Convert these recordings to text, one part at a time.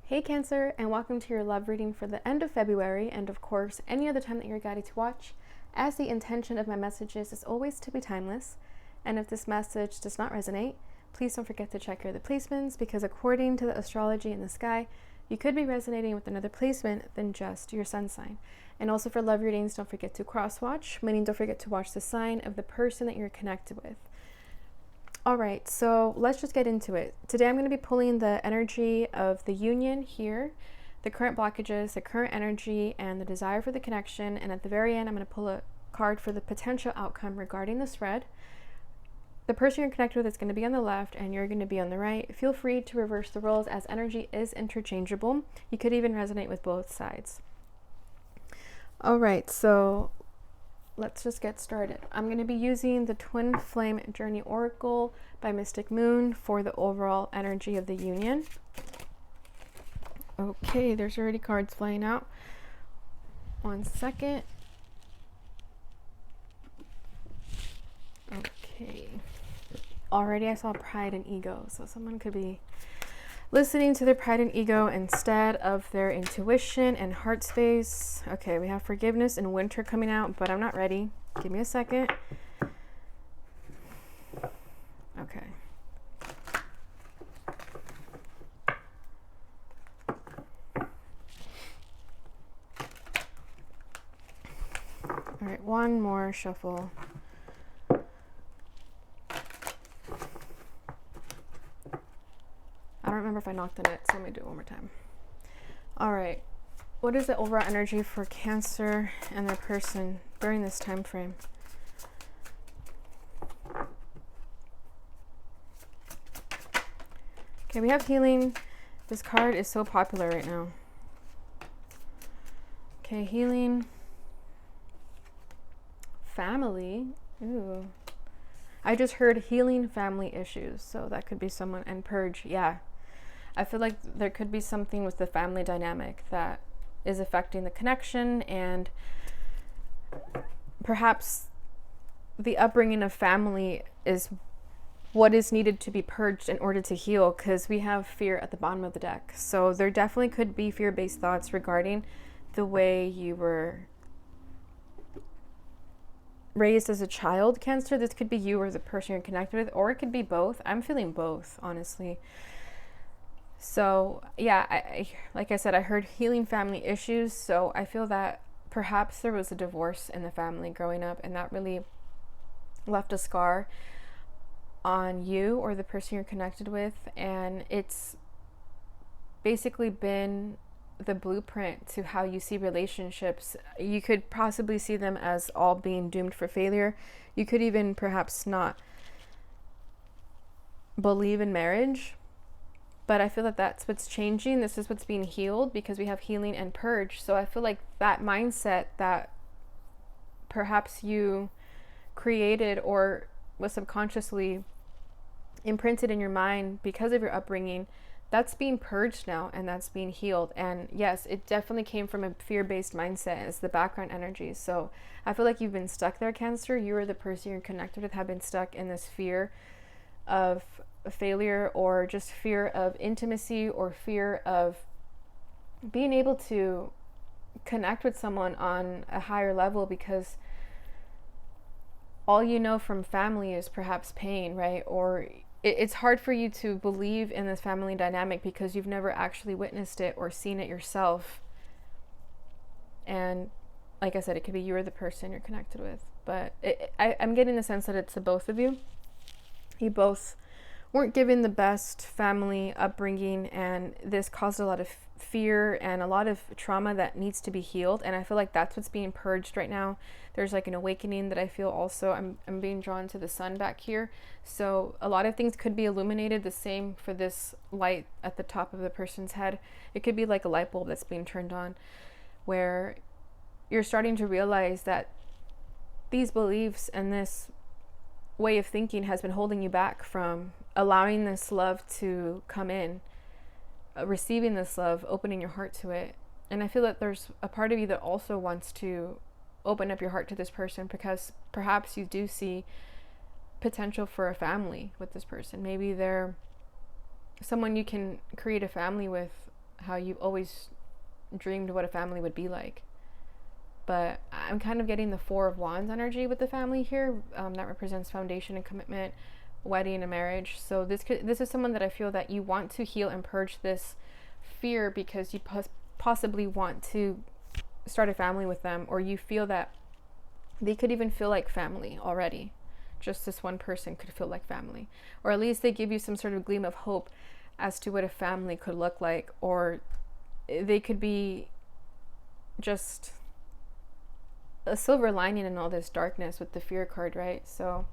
Hey Cancer, and welcome to your love reading for the end of February, and of course, any other time that you're guided to watch, as the intention of my messages is always to be timeless. And if this message does not resonate, please don't forget to check your other placements, because according to the astrology in the sky, you could be resonating with another placement than just your sun sign. And also for love readings, don't forget to cross-watch, meaning don't forget to watch the sign of the person that you're connected with. All right, so let's just get into it. Today I'm going to be pulling the energy of the union here, the current blockages, the current energy, and the desire for the connection. And at the very end, I'm going to pull a card for the potential outcome regarding the thread. The person you're connected with is going to be on the left and you're going to be on the right. Feel free to reverse the roles as energy is interchangeable. You could even resonate with both sides. All right, so let's just get started. I'm going to be using the Twin Flame Journey Oracle by Mystic Moon for the overall energy of the union. Okay, there's already cards flying out. 1 second. Okay. Already I saw pride and ego, so someone could be listening to their pride and ego instead of their intuition and heart space. Okay, we have forgiveness and winter coming out, but I'm not ready. Give me a second. Okay. All right, one more shuffle. I don't remember if I knocked on it, so let me do it one more time. All right. What is the overall energy for Cancer and their person during this time frame? Okay, we have healing. This card is so popular right now. Okay, healing. Family. Ooh. I just heard healing family issues, so that could be someone. And purge, yeah. I feel like there could be something with the family dynamic that is affecting the connection, and perhaps the upbringing of family is what is needed to be purged in order to heal, because we have fear at the bottom of the deck. So there definitely could be fear-based thoughts regarding the way you were raised as a child, Cancer. This could be you or the person you're connected with, or it could be both. I'm feeling both, honestly. So yeah, I like I said, I heard healing family issues, so I feel that perhaps there was a divorce in the family growing up, and that really left a scar on you or the person you're connected with, and it's basically been the blueprint to how you see relationships. You could possibly see them as all being doomed for failure. You could even perhaps not believe in marriage. But I feel that that's what's changing. This is what's being healed, because we have healing and purge. So I feel like that mindset that perhaps you created or was subconsciously imprinted in your mind because of your upbringing, that's being purged now, and that's being healed. And yes, it definitely came from a fear-based mindset as the background energy. So I feel like you've been stuck there, Cancer. You or the person you're connected with have been stuck in this fear of failure, or just fear of intimacy, or fear of being able to connect with someone on a higher level, because all you know from family is perhaps pain, right? Or it's hard for you to believe in this family dynamic because you've never actually witnessed it or seen it yourself. And like I said, it could be you or the person you're connected with, but I'm getting the sense that it's the both of you. You both weren't given the best family upbringing, and this caused a lot of fear and a lot of trauma that needs to be healed. And I feel like that's what's being purged right now. There's like an awakening that I feel also. I'm being drawn to the sun back here, so a lot of things could be illuminated. The same for this light at the top of the person's head. It could be like a light bulb that's being turned on, where you're starting to realize that these beliefs and this way of thinking has been holding you back from allowing this love to come in, receiving this love, opening your heart to it. And I feel that there's a part of you that also wants to open up your heart to this person, because perhaps you do see potential for a family with this person. Maybe they're someone you can create a family with, how you've always dreamed what a family would be like. But I'm kind of getting the Four of Wands energy with the family here. That represents foundation and commitment, wedding and marriage. So this is someone that I feel that you want to heal and purge this fear, because you possibly want to start a family with them, or you feel that they could even feel like family already. Just this one person could feel like family, or at least they give you some sort of gleam of hope as to what a family could look like, or they could be just a silver lining in all this darkness with the fear card, right? So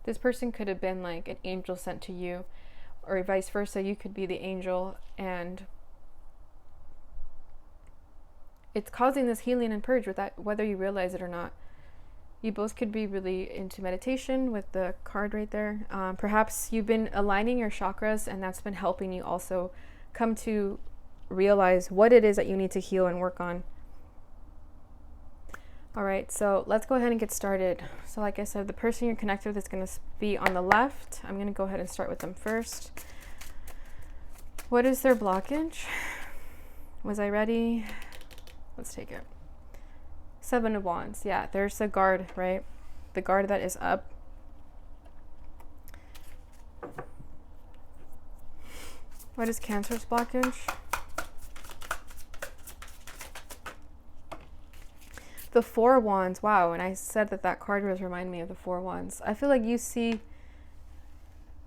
this person could have been like an angel sent to you, or vice versa. You could be the angel, and it's causing this healing and purge with that, whether you realize it or not. You both could be really into meditation with the card right there. Perhaps you've been aligning your chakras, and that's been helping you also come to realize what it is that you need to heal and work on. All right, so let's go ahead and get started. So like I said, the person you're connected with is going to be on the left. I'm going to go ahead and start with them first. What is their blockage? Was I ready? Let's take it. Seven of Wands. Yeah, there's the guard, right? The guard that is up. What is Cancer's blockage? The Four of Wands. Wow, and I said that card was reminding me of the Four of Wands. I feel like you see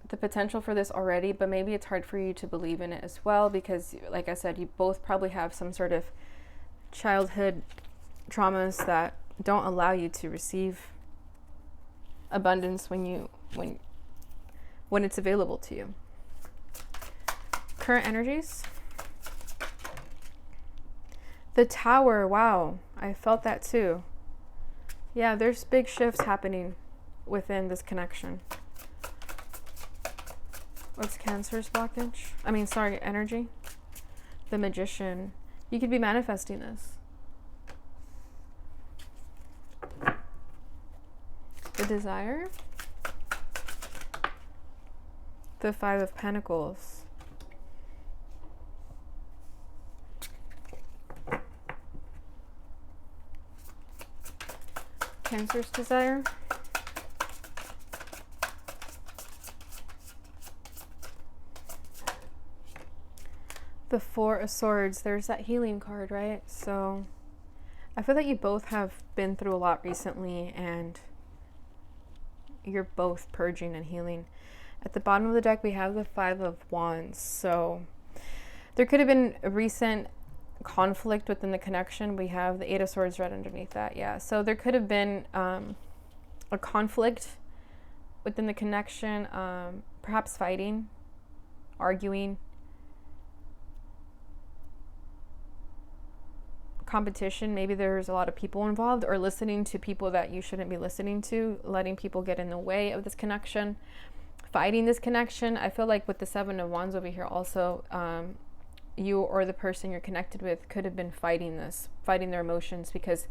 the potential for this already, but maybe it's hard for you to believe in it as well, because like I said, you both probably have some sort of childhood traumas that don't allow you to receive abundance when it's available to you. Current energies. The Tower. Wow, I felt that too. Yeah, there's big shifts happening within this connection. What's Cancer's blockage? Energy. The Magician. You could be manifesting this. The Desire. The Five of Pentacles. Cancer's desire. The Four of Swords. There's that healing card, right? So I feel that you both have been through a lot recently, and you're both purging and healing. At the bottom of the deck, we have the Five of Wands. So there could have been a recent conflict within the connection. We have the Eight of Swords right underneath that. Yeah, so there could have been a conflict within the connection, perhaps fighting, arguing, competition. Maybe there's a lot of people involved, or listening to people that you shouldn't be listening to, letting people get in the way of this connection, fighting this connection. I feel like with the Seven of Wands over here also, you or the person you're connected with could have been fighting their emotions, because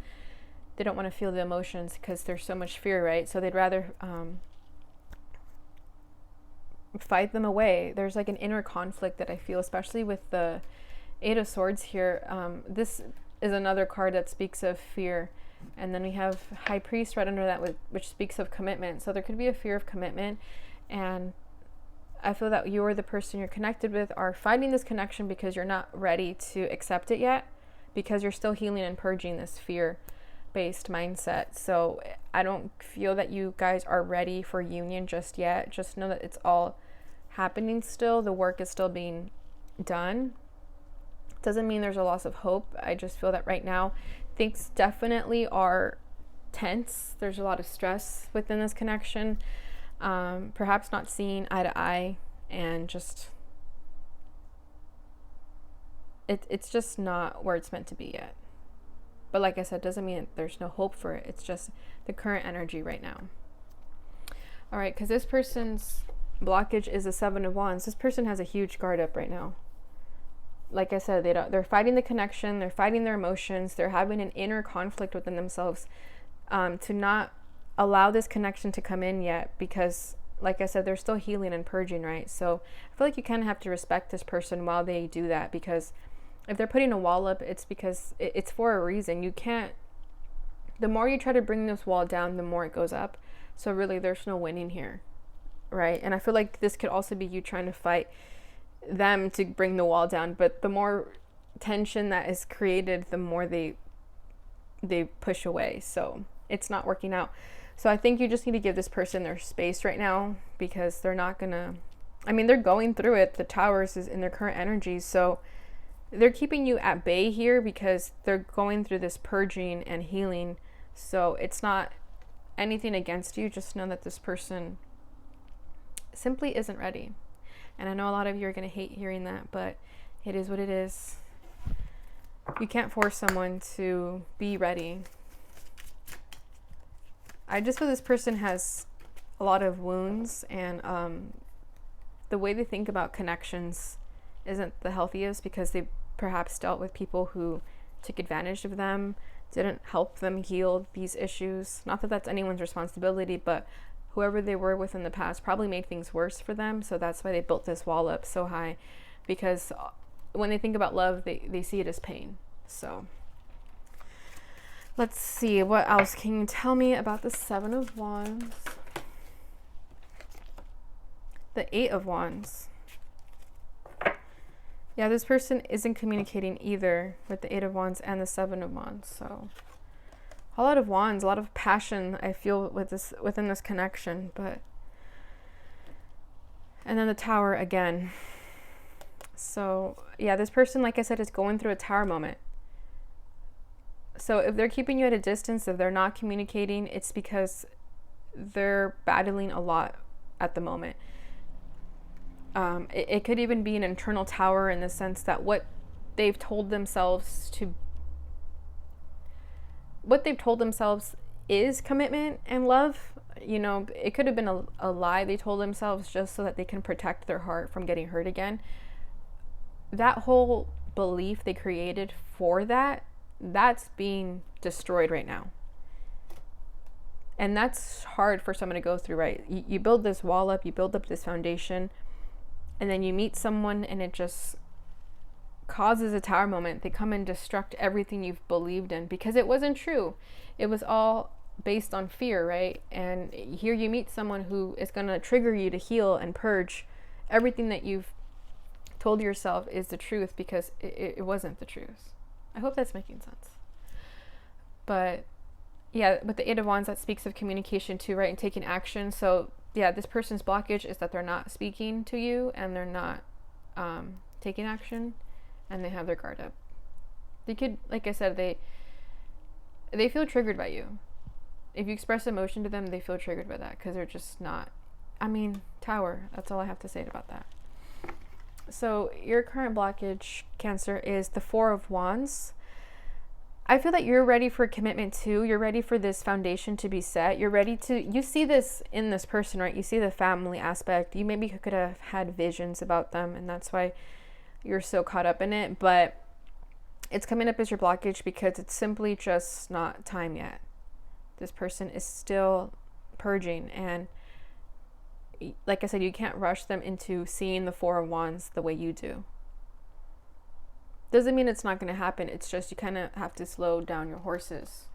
they don't want to feel the emotions because there's so much fear, right? So they'd rather fight them away. There's like an inner conflict that I feel, especially with the Eight of Swords here. This is another card that speaks of fear. And then we have High Priest right under that, which speaks of commitment. So there could be a fear of commitment, and I feel that you or the person you're connected with are fighting this connection because you're not ready to accept it yet, because you're still healing and purging this fear-based mindset. So I don't feel that you guys are ready for union just yet. Just know that it's all happening still. The work is still being done. Doesn't mean there's a loss of hope. I just feel that right now things definitely are tense. There's a lot of stress within this connection. Perhaps not seeing eye to eye, and just it's just not where it's meant to be yet. But like I said, doesn't mean there's no hope for it. It's just the current energy right now. All right, because this person's blockage is the Seven of Wands. This person has a huge guard up right now. Like I said, they're fighting the connection, they're fighting their emotions, they're having an inner conflict within themselves, to not allow this connection to come in yet, because like I said, they're still healing and purging, right? So I feel like you kind of have to respect this person while they do that, because if they're putting a wall up, it's because it's for a reason. You can't, the more you try to bring this wall down, the more it goes up. So really, there's no winning here, right? And I feel like this could also be you trying to fight them to bring the wall down. But the more tension that is created, the more they push away. So it's not working out. So I think you just need to give this person their space right now, because they're not gonna, I mean, they're going through it. The Towers is in their current energy. So they're keeping you at bay here because they're going through this purging and healing. So it's not anything against you. Just know that this person simply isn't ready. And I know a lot of you are going to hate hearing that, but it is what it is. You can't force someone to be ready. I just feel this person has a lot of wounds, and the way they think about connections isn't the healthiest, because they perhaps dealt with people who took advantage of them, didn't help them heal these issues. Not that that's anyone's responsibility, but whoever they were with in the past probably made things worse for them. So that's why they built this wall up so high, because when they think about love, they see it as pain. So let's see, what else can you tell me about the Seven of Wands? The Eight of Wands. Yeah, this person isn't communicating either with the Eight of Wands and the Seven of Wands. So a lot of wands, a lot of passion I feel with this, within this connection. But and then the Tower again. So yeah, this person, like I said, is going through a Tower moment. So if they're keeping you at a distance, if they're not communicating, it's because they're battling a lot at the moment. It could even be an internal tower, in the sense that what they've told themselves is commitment and love. You know, it could have been a lie they told themselves just so that they can protect their heart from getting hurt again. That whole belief they created for that's being destroyed right now. And that's hard for someone to go through, right? You build this wall up, you build up this foundation, and then you meet someone and it just causes a Tower moment. They come and destruct everything you've believed in, because it wasn't true. It was all based on fear, right? And here you meet someone who is going to trigger you to heal and purge everything that you've told yourself is the truth, because it wasn't the truth. I hope that's making sense. But yeah, with the Eight of Wands, that speaks of communication too, right? And taking action. So yeah, this person's blockage is that they're not speaking to you, and they're not taking action, and they have their guard up. They could, like I said, they feel triggered by you. If you express emotion to them, they feel triggered by that, because they're just not, I mean, Tower, that's all I have to say about that. So your current blockage, Cancer, is the Four of Wands. I feel that you're ready for commitment too. You're ready for this foundation to be set. You're ready to, you see this in this person, right? You see the family aspect. You maybe could have had visions about them, and that's why you're so caught up in it. But it's coming up as your blockage because it's simply just not time yet. This person is still purging, and like I said, you can't rush them into seeing the Four of Wands the way you do. Doesn't mean it's not going to happen. It's just you kind of have to slow down your horses.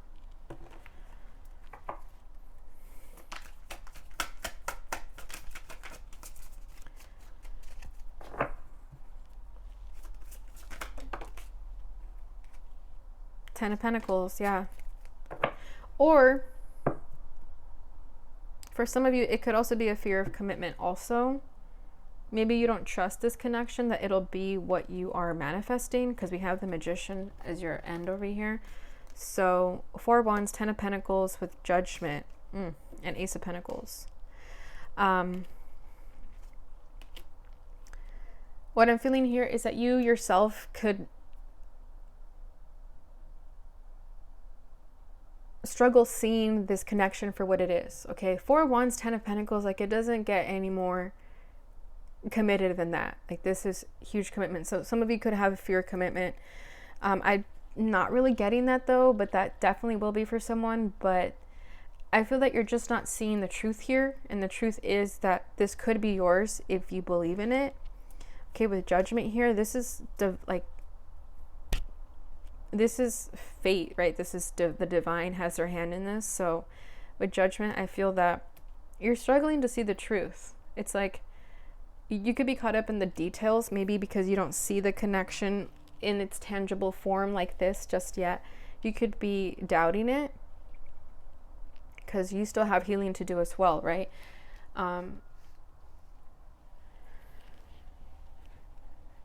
Ten of Pentacles, yeah. Or for some of you, it could also be a fear of commitment also. Maybe you don't trust this connection, that it'll be what you are manifesting, because we have the Magician as your end over here. So Four of Wands, Ten of Pentacles with Judgment, and Ace of Pentacles. What I'm feeling here is that you yourself could struggle seeing this connection for what it is. Okay, Four of Wands, Ten of Pentacles, like it doesn't get any more committed than that. Like this is huge commitment. So some of you could have a fear of commitment. I'm not really getting that though, but that definitely will be for someone. But I feel that you're just not seeing the truth here, and the truth is that this could be yours if you believe in it. Okay, with Judgment here, this is the like this is fate, right? This is the divine has their hand in this. So with Judgment, I feel that you're struggling to see the truth. It's like you could be caught up in the details, maybe because you don't see the connection in its tangible form like this just yet. You could be doubting it because you still have healing to do as well, right?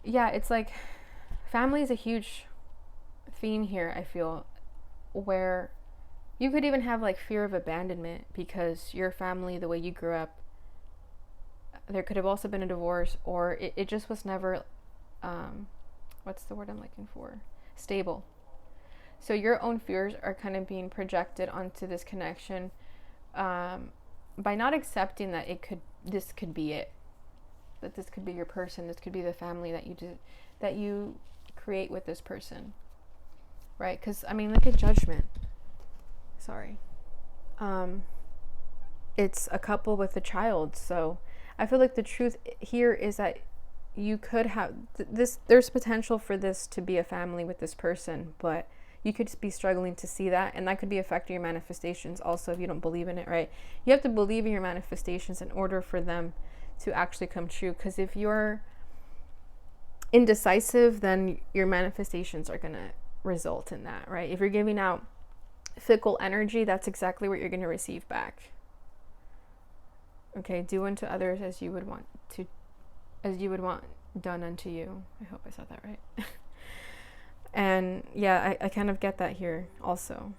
Yeah, it's like family is a huge theme here, I feel, where you could even have like fear of abandonment because your family, the way you grew up, there could have also been a divorce, or it just was never, what's the word I'm looking for? Stable. So your own fears are kind of being projected onto this connection by not accepting that this could be it, that this could be your person, this could be the family that you create with this person, right? Because I mean, look at Judgment. Sorry. It's a couple with a child, so I feel like the truth here is that you could have this, there's potential for this to be a family with this person, but you could be struggling to see that, and that could be affecting your manifestations also if you don't believe in it, right? You have to believe in your manifestations in order for them to actually come true, because if you're indecisive, then your manifestations are going to result in that, right? If you're giving out fickle energy, that's exactly what you're going to receive back. Okay, do unto others as you would want done unto you. I hope I said that right. And yeah, I kind of get that here also.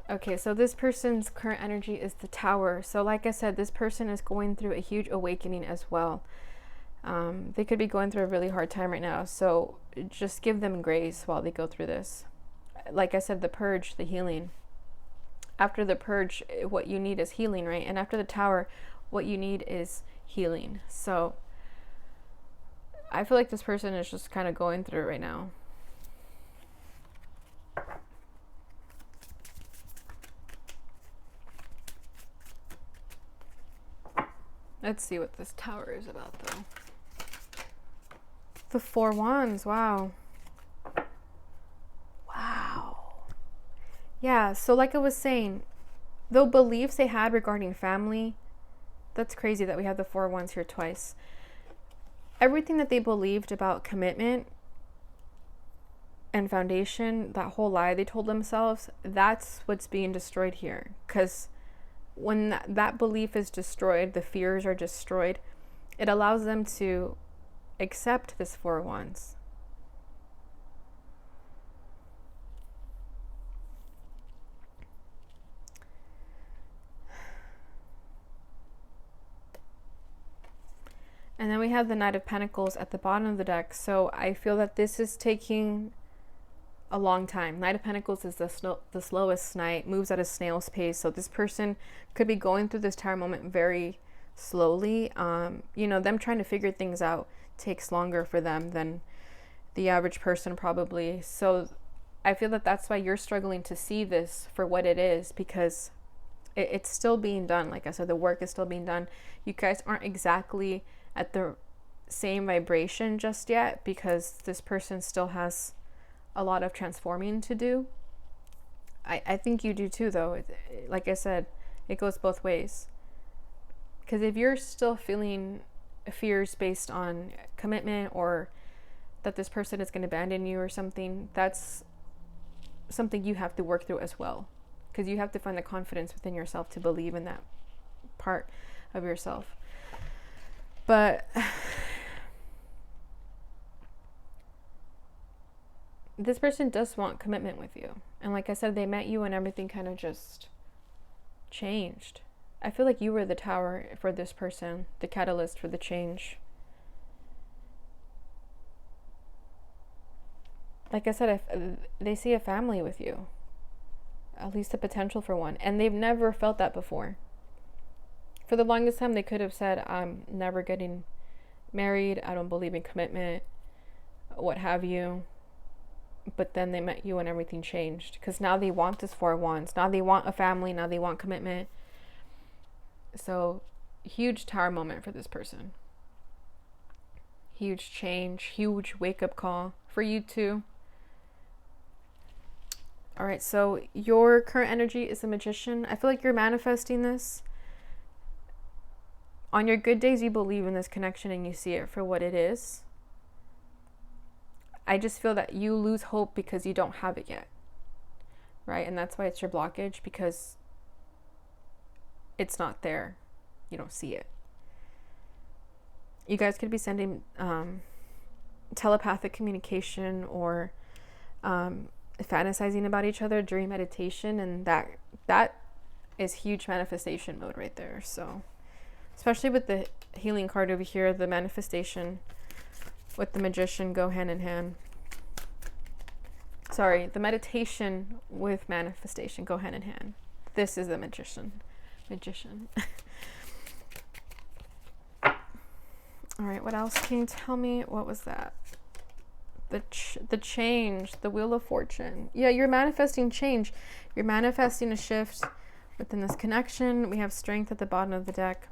Okay, so this person's current energy is the Tower. So like I said, this person is going through a huge awakening as well. They could be going through a really hard time right now, so just give them grace while they go through this. Like I said, the purge, the healing. After the purge, what you need is healing, right? And after the Tower, what you need is healing. So I feel like this person is just kind of going through it right now. Let's see what this Tower is about, though. The Four Wands, wow. Wow. Yeah, so like I was saying, the beliefs they had regarding family, that's crazy that we have the Four Wands here twice. Everything that they believed about commitment and foundation, that whole lie they told themselves, that's what's being destroyed here. Because when that belief is destroyed, the fears are destroyed, it allows them to accept this Four Wands. And then we have the Knight of Pentacles at the bottom of the deck. So I feel that this is taking a long time. Knight of Pentacles is the slowest knight, moves at a snail's pace. So this person could be going through this Tower moment very slowly. You know, them trying to figure things out takes longer for them than the average person probably. So I feel that that's why you're struggling to see this for what it is, because it's still being done. Like I said, the work is still being done. You guys aren't exactly at the same vibration just yet, because this person still has a lot of transforming to do. I think you do too, though. Like I said, it goes both ways. Because if you're still feeling fears based on commitment, or that this person is going to abandon you or something, that's something you have to work through as well. Because you have to find the confidence within yourself to believe in that part of yourself. But this person does want commitment with you. And like I said, they met you and everything kind of just changed. I feel like you were the Tower for this person, the catalyst for the change. Like I said, they see a family with you. At least the potential for one. And they've never felt that before. For the longest time, they could have said, I'm never getting married. I don't believe in commitment. What have you. But then they met you and everything changed. Because now they want this Four Wands. Now they want a family. Now they want commitment. So, huge Tower moment for this person. Huge change. Huge wake-up call for you too. All right, so your current energy is the Magician. I feel like you're manifesting this. On your good days, you believe in this connection and you see it for what it is. I just feel that you lose hope because you don't have it yet, right? And that's why it's your blockage, because it's not there. You don't see it. You guys could be sending telepathic communication or fantasizing about each other during meditation, and that is huge manifestation mode right there. So especially with the healing card over here, the manifestation with the Magician go hand in hand. Sorry, the meditation with manifestation go hand in hand. This is the Magician. All right, what else can you tell me? What was that? The change, the Wheel of Fortune. Yeah, you're manifesting change. You're manifesting a shift within this connection. We have Strength at the bottom of the deck.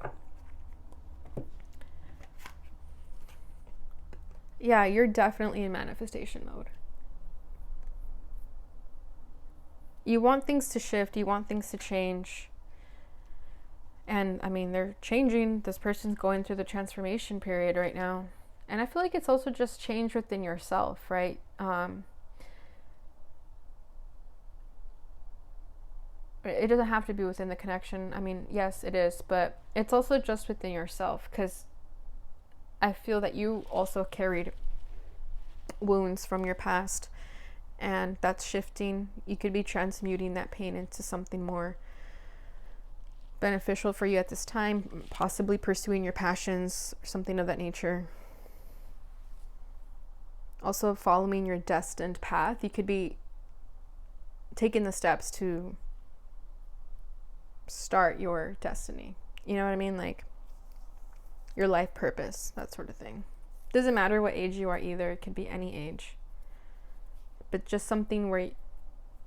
Yeah, you're definitely in manifestation mode. You want things to shift. You want things to change. And, I mean, they're changing. This person's going through the transformation period right now. And I feel like it's also just change within yourself, right? It doesn't have to be within the connection. I mean, yes, it is. But it's also just within yourself. Because I feel that you also carried wounds from your past. And that's shifting. You could be transmuting that pain into something more beneficial for you at this time. Possibly pursuing your passions or something of that nature. Also following your destined path. You could be taking the steps to start your destiny. You know what I mean? Like your life purpose, that sort of thing. Doesn't matter what age you are either. It could be any age. But just something where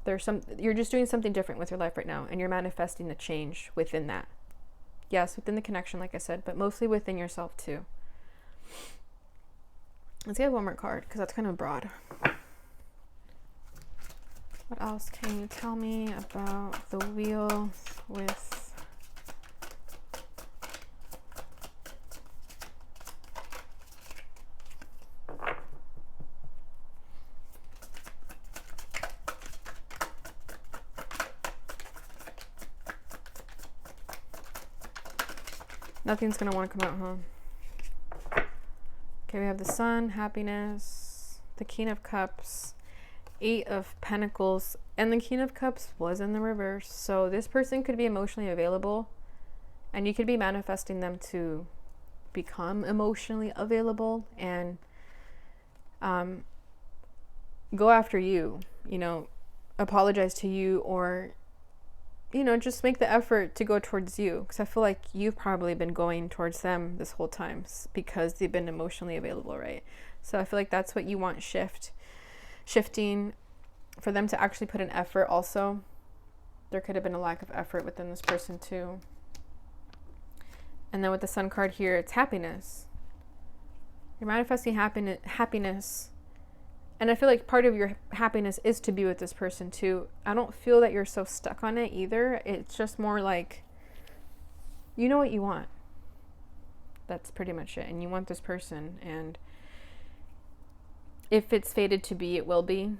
you're just doing something different with your life right now, and you're manifesting a change within that. Yes, within the connection, like I said, but mostly within yourself too. Let's get one more card, because that's kind of broad. What else can you tell me about the Wheel with... Nothing's going to want to come out, huh? Okay, we have the Sun, happiness, the King of Cups, 8 of Pentacles, and the King of Cups was in the reverse. So this person could be emotionally available, and you could be manifesting them to become emotionally available and go after you, you know, apologize to you, or you know, just make the effort to go towards you, because I feel like you've probably been going towards them this whole time because they've been emotionally available, right? So I feel like that's what you want shifting for them to actually put an effort. Also, there could have been a lack of effort within this person too. And then with the Sun card here, it's happiness. You're manifesting happiness. And I feel like part of your happiness is to be with this person too. I don't feel that you're so stuck on it either. It's just more like, you know what you want. That's pretty much it. And you want this person. And if it's fated to be, it will be.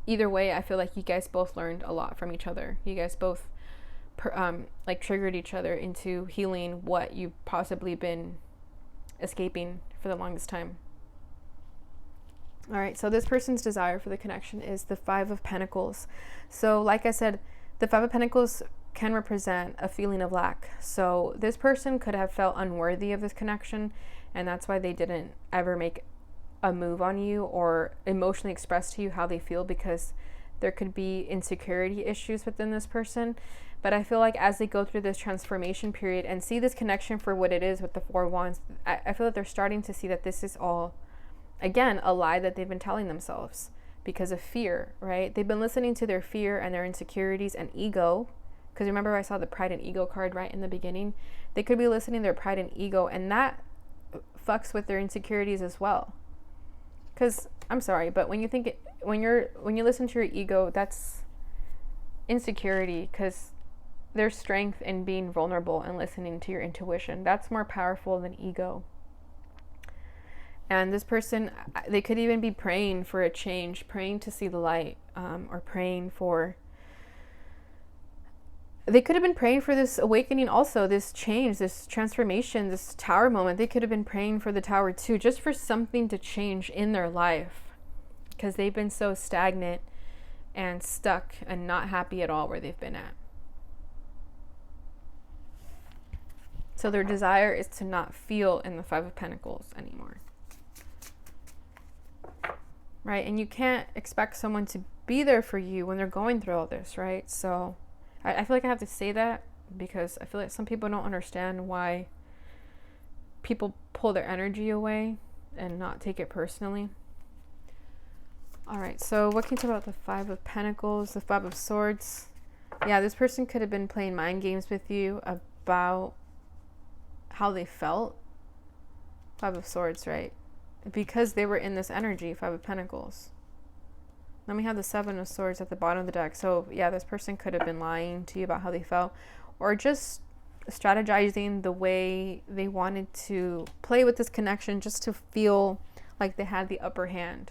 Either way, I feel like you guys both learned a lot from each other. You guys both like triggered each other into healing what you've possibly been escaping for the longest time. All right, so this person's desire for the connection is the 5 of Pentacles. So like I said, the 5 of Pentacles can represent a feeling of lack. So this person could have felt unworthy of this connection, and that's why they didn't ever make a move on you or emotionally express to you how they feel, because there could be insecurity issues within this person. But I feel like as they go through this transformation period and see this connection for what it is with the 4 of Wands, I feel that they're starting to see that this is all, again, a lie that they've been telling themselves because of fear, right? They've been listening to their fear and their insecurities and ego. Because remember, I saw the pride and ego card right in the beginning. They could be listening to their pride and ego, and that fucks with their insecurities as well. Because I'm sorry, but when you think it, when you listen to your ego, that's insecurity, because there's strength in being vulnerable and listening to your intuition. That's more powerful than ego. And this person, they could even be praying for a change, praying to see the light, or praying for, they could have been praying for this awakening also, this change, this transformation, this tower moment. They could have been praying for the tower too, just for something to change in their life, because they've been so stagnant and stuck and not happy at all where they've been at. So their desire is to not feel in the Five of Pentacles anymore. Right? And you can't expect someone to be there for you when they're going through all this, right? So I feel like I have to say that, because I feel like some people don't understand why people pull their energy away and not take it personally. All right, so what can you tell about the Five of Pentacles, the Five of Swords? Yeah, this person could have been playing mind games with you about how they felt. Five of Swords, right? Because they were in this energy, Five of Pentacles. Then we have the Seven of Swords at the bottom of the deck. So yeah, this person could have been lying to you about how they felt, or just strategizing the way they wanted to play with this connection just to feel like they had the upper hand,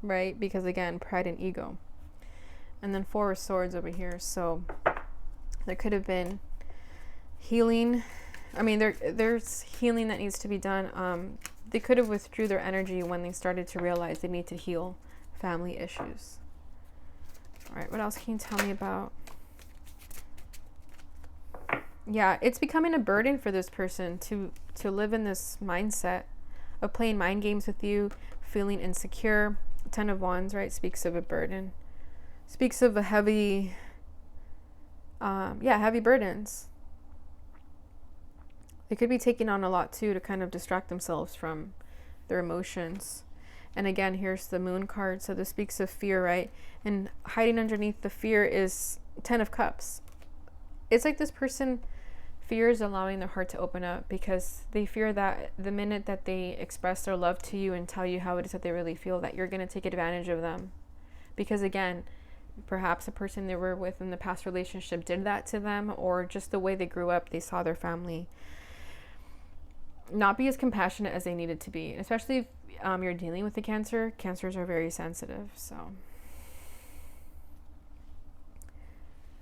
right? Because again, pride and ego. And then Four of Swords over here. So there could have been healing. I mean, there's healing that needs to be done. They could have withdrew their energy when they started to realize they need to heal family issues. All right, what else can you tell me about? Yeah, it's becoming a burden for this person to live in this mindset of playing mind games with you, feeling insecure. Ten of Wands, right, speaks of a burden. Speaks of a heavy, heavy burdens. They could be taking on a lot too to kind of distract themselves from their emotions. And again, here's the Moon card. So this speaks of fear, right? And hiding underneath the fear is Ten of Cups. It's like this person fears allowing their heart to open up, because they fear that the minute that they express their love to you and tell you how it is that they really feel, that you're going to take advantage of them. Because again, perhaps a person they were with in the past relationship did that to them, or just the way they grew up, they saw their family not be as compassionate as they needed to be. And especially if you're dealing with the Cancer. Cancers are very sensitive. So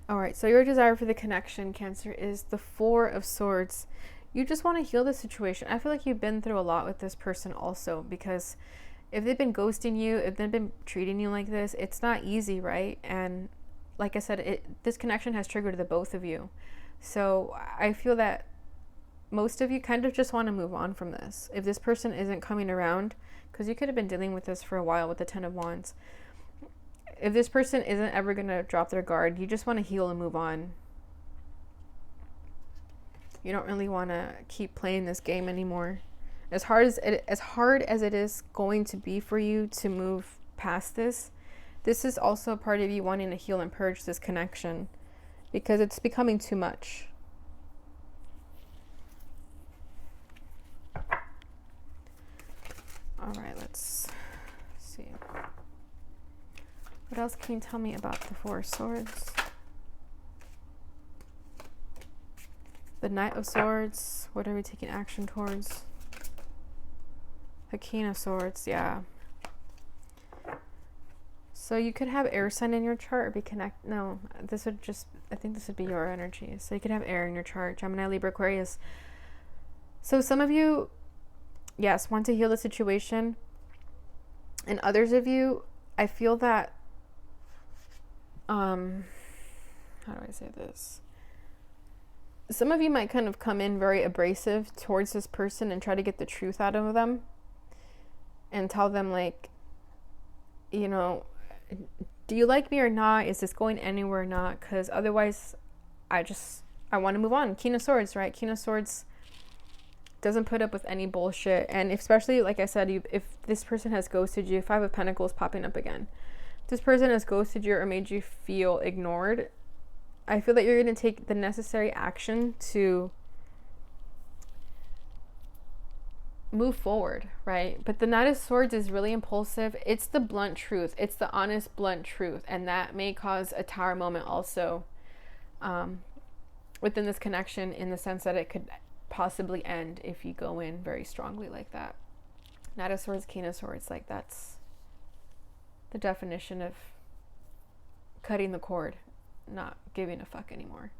all right, so your desire for the connection, Cancer, is the Four of Swords. You just want to heal the situation. I feel like you've been through a lot with this person also, because if they've been ghosting you, if they've been treating you like this, it's not easy, right? And like I said, this connection has triggered the both of you. So I feel that most of you kind of just want to move on from this. If this person isn't coming around, because you could have been dealing with this for a while with the Ten of Wands. If this person isn't ever going to drop their guard, you just want to heal and move on. You don't really want to keep playing this game anymore. As hard as it is going to be for you to move past this, this is also a part of you wanting to heal and purge this connection, because it's becoming too much. All right, let's see. What else can you tell me about the Four of Swords? The Knight of Swords. What are we taking action towards? The King of Swords, yeah. So you could have air sign in your chart, or be no, this would just, I think this would be your energy. So you could have air in your chart, Gemini, Libra, Aquarius. So some of you, yes, want to heal the situation. And others of you, I feel that, how do I say this? Some of you might kind of come in very abrasive towards this person and try to get the truth out of them and tell them, like, you know, do you like me or not? Is this going anywhere or not? Because otherwise, I want to move on. King of Swords, right? King of Swords doesn't put up with any bullshit. And especially, like I said, if this person has ghosted you, Five of Pentacles popping up again. If this person has ghosted you or made you feel ignored, I feel that you're going to take the necessary action to move forward, right? But the Knight of Swords is really impulsive. It's the blunt truth. It's the honest, blunt truth. And that may cause a Tower moment also within this connection, in the sense that it could possibly end if you go in very strongly like that. Knight of Swords, King of Swords, like that's the definition of cutting the cord, not giving a fuck anymore.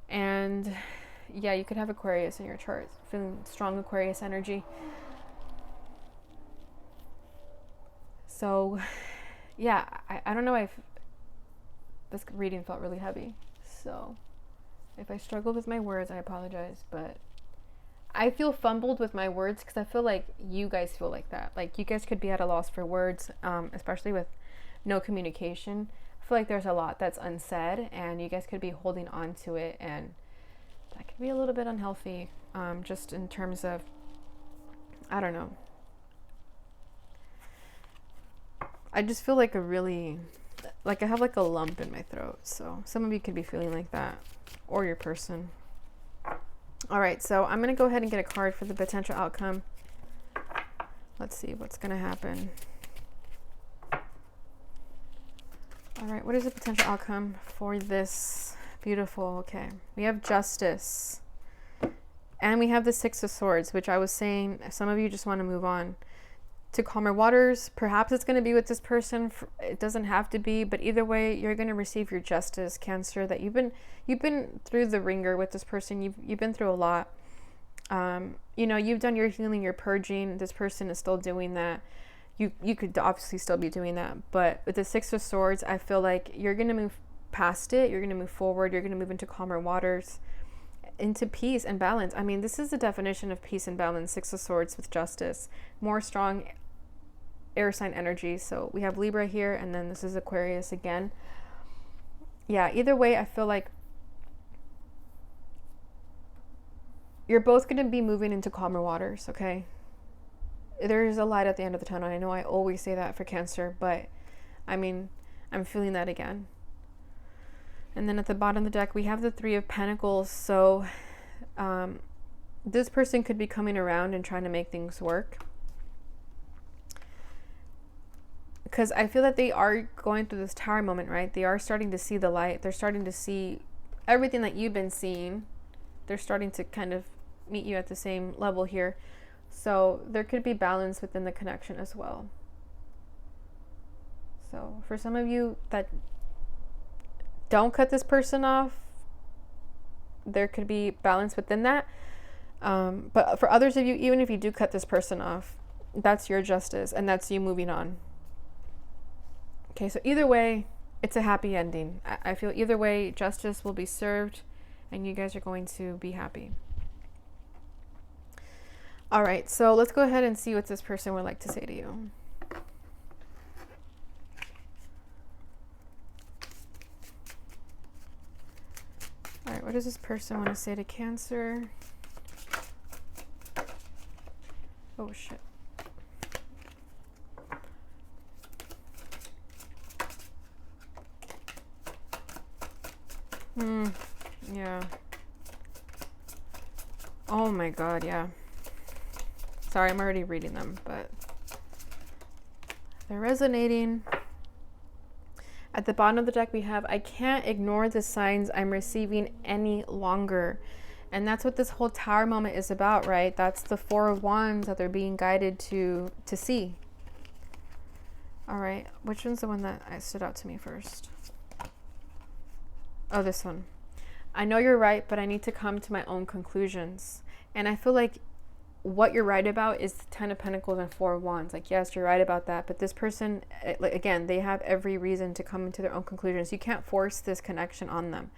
And yeah, you could have Aquarius in your chart, feeling strong Aquarius energy. So yeah, I don't know if this reading felt really heavy. So if I struggled with my words, I apologize, but I feel fumbled with my words because I feel like you guys feel like that. Like you guys could be at a loss for words, especially with no communication. I feel like there's a lot that's unsaid and you guys could be holding on to it, and that could be a little bit unhealthy, just in terms of, I don't know. I just feel like I have like a lump in my throat. So some of you could be feeling like that, or your person. All right, so I'm going to go ahead and get a card for the potential outcome. Let's see what's going to happen. All right, what is the potential outcome for this? Beautiful. Okay, we have Justice. And we have the Six of Swords, which I was saying, some of you just want to move on to calmer waters. Perhaps it's going to be with this person. It doesn't have to be, but either way, you're going to receive your justice, Cancer. That you've been through the ringer with this person. You've been through a lot. You know, you've done your healing, your purging. This person is still doing that. You could obviously still be doing that, but with the Six of Swords, I feel like you're going to move past it. You're going to move forward. You're going to move into calmer waters, into peace and balance. I mean, this is the definition of peace and balance. Six of Swords with Justice. More strong air sign energy. So we have Libra here, and then this is Aquarius again. Yeah, either way, I feel like you're both going to be moving into calmer waters, okay? There's a light at the end of the tunnel. I know I always say that for Cancer, but I mean, I'm feeling that again. And then at the bottom of the deck, we have the Three of Pentacles. So this person could be coming around and trying to make things work, because I feel that they are going through this Tower moment, right? They are starting to see the light. They're starting to see everything that you've been seeing. They're starting to kind of meet you at the same level here. So there could be balance within the connection as well. So for some of you that don't cut this person off, there could be balance within that. But for others of you, even if you do cut this person off, that's your justice, and that's you moving on. Okay, so either way, it's a happy ending. I feel either way, justice will be served, and you guys are going to be happy. All right, so let's go ahead and see what this person would like to say to you. All right, what does this person want to say to Cancer? Oh, shit. Yeah. Oh my God, yeah. Sorry, I'm already reading them, but they're resonating. At the bottom of the deck, we have, I can't ignore the signs I'm receiving any longer. And that's what this whole Tower moment is about, right? That's the Four of Wands that they're being guided to see. All right, which one's the one that stood out to me first? Oh, this one. I know you're right, but I need to come to my own conclusions. And I feel like what you're right about is the Ten of Pentacles and Four of Wands. Like, yes, you're right about that, but this person, like, again, they have every reason to come into their own conclusions. You can't force this connection on them.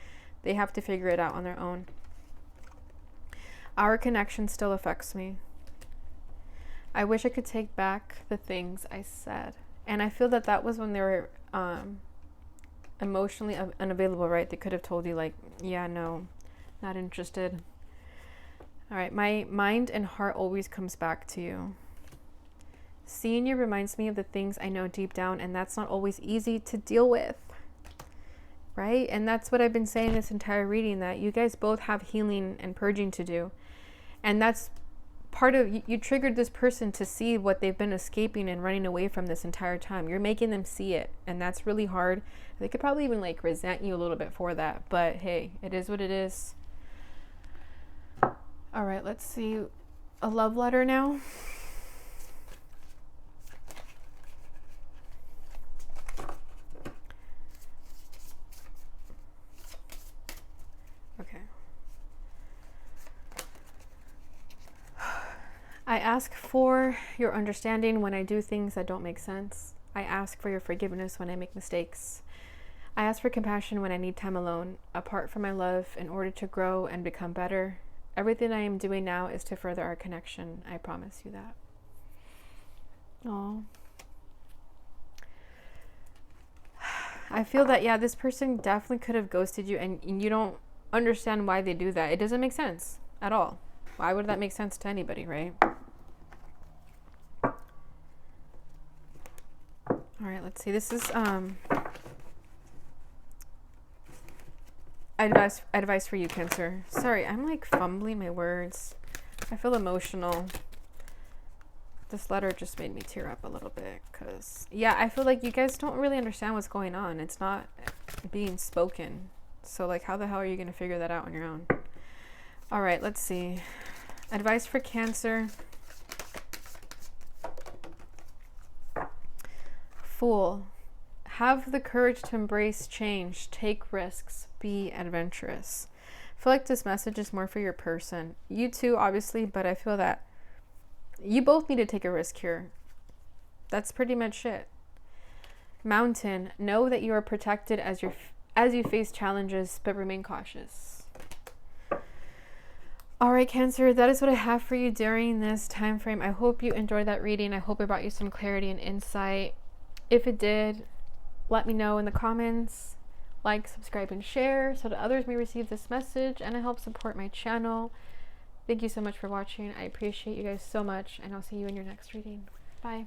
They have to figure it out on their own. Our connection still affects me. I wish I could take back the things I said. And I feel that that was when they were emotionally unavailable, right? They could have told you, like, yeah, no, not interested. All right, my mind and heart always comes back to you. Seeing you reminds me of the things I know deep down, and that's not always easy to deal with, right? And that's what I've been saying this entire reading, that you guys both have healing and purging to do. And that's part of you triggered this person to see what they've been escaping and running away from this entire time. You're making them see it, and that's really hard. They could probably even like resent you a little bit for that, but hey, it is what it is. All right, let's see a love letter now. Okay. I ask for your understanding when I do things that don't make sense. I ask for your forgiveness when I make mistakes. I ask for compassion when I need time alone, apart from my love, in order to grow and become better. Everything I am doing now is to further our connection. I promise you that. Oh. I feel that, yeah, this person definitely could have ghosted you, and you don't understand why they do that. It doesn't make sense at all. Why would that make sense to anybody, right? All right, let's see. This is advice for you, Cancer. Sorry, I'm like fumbling my words. I feel emotional. This letter just made me tear up a little bit because, yeah, I feel like you guys don't really understand what's going on. It's not being spoken. So, like, how the hell are you going to figure that out on your own? All right, let's see. Advice for Cancer. Fool. Have the courage to embrace change. Take risks. Be adventurous. I feel like this message is more for your person. You too, obviously, but I feel that you both need to take a risk here. That's pretty much it. Mountain. Know that you are protected as you face challenges, but remain cautious. All right, Cancer, that is what I have for you during this time frame. I hope you enjoyed that reading. I hope it brought you some clarity and insight. If it did, let me know in the comments. Like, subscribe, and share so that others may receive this message, and it helps support my channel. Thank you so much for watching. I appreciate you guys so much, and I'll see you in your next reading. Bye.